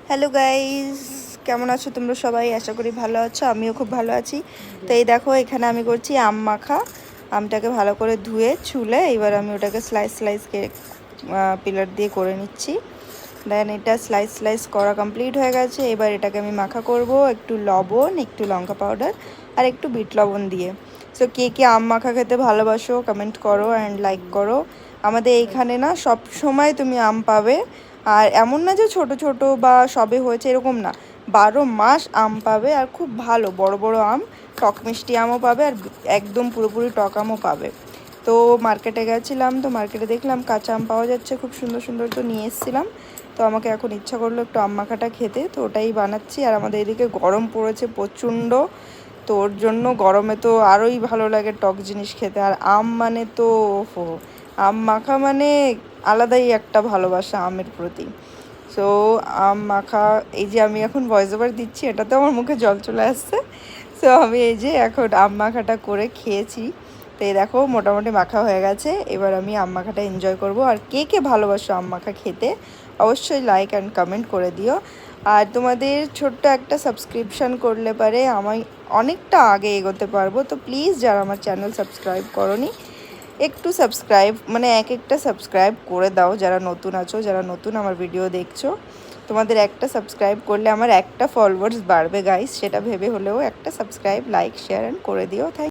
Hello guys, কেমন আছো তোমরা সবাই? আশা করি ভালো আছো, আমিও খুব ভালো আছি। তো এই দেখো, এখানে আমি করছি আম মাখা। আমটাকে ভালো করে ধুয়ে ছুলে এবার আমি ওটাকে স্লাইস স্লাইস পিলার দিয়ে করে নিচ্ছি। দেন এটা স্লাইস স্লাইস করা কমপ্লিট হয়ে গেছে। এবার এটাকে আমি মাখা করব একটু লবণ, একটু লঙ্কা পাউডার আর একটু বিট লবণ দিয়ে। সো কে কে আম মাখা খেতে ভালোবাসো কমেন্ট করো অ্যান্ড লাইক করো। আমাদের এইখানে না সব সময় তুমি আম পাবে। আর এমন না যে ছোট ছোট বা সবে হয়েছে এরকম না, 12 মাস আম পাবে। আর খুব ভালো বড় বড় আম, টক মিষ্টি আমও পাবে আর একদম পুরোপুরি টক আমও পাবে। তো মার্কেটে গেছিলাম, তো মার্কেটে দেখলাম কাঁচা আম পাওয়া যাচ্ছে খুব সুন্দর সুন্দর, তো নিয়ে এসেছিলাম। তো আমাকে এখন ইচ্ছা করলো একটু আম মাখাটা খেতে, তো ওটাই বানাচ্ছি। আর আমাদের এদিকে গরম পড়েছে প্রচণ্ড, তো ওর জন্য গরমে তো আরোই ভালো লাগে টক জিনিস খেতে। আর আম মানে তো আম মাখা মানে আলাদাই একটা ভালোবাসা আমের প্রতি। সো আম মাখা, এই যে আমি এখন ভয়েস ওভার দিচ্ছি, এটাতে আমার মুখে জল চলে আসছে। সো আমি এই যে এখন আম মাখাটা করে খেয়েছি। তো এই দেখো মোটামুটি মাখা হয়ে গেছে। এবার আমি আম মাখাটা এনজয় করব। আর কে কে ভালোবাসো আম মাখা খেতে অবশ্যই লাইক অ্যান্ড কমেন্ট করে দিও। আর তোমাদের ছোট্ট একটা সাবস্ক্রিপশান করলে পারে আমি অনেকটা আগে এগোতে পারবো। তো প্লিজ যারা আমার চ্যানেল সাবস্ক্রাইব করোনি, একটু সাবস্ক্রাইব মানে একটা সাবস্ক্রাইব করে দাও। যারা নতুন আছো, যারা নতুন আমার ভিডিও দেখছো, তোমাদের একটা সাবস্ক্রাইব করলে আমার একটা ফলোয়ার্স বাড়বে গাইস। সেটা ভেবে হলেও একটা সাবস্ক্রাইব, লাইক, শেয়ার অ্যান্ড করে দিও। থ্যাংক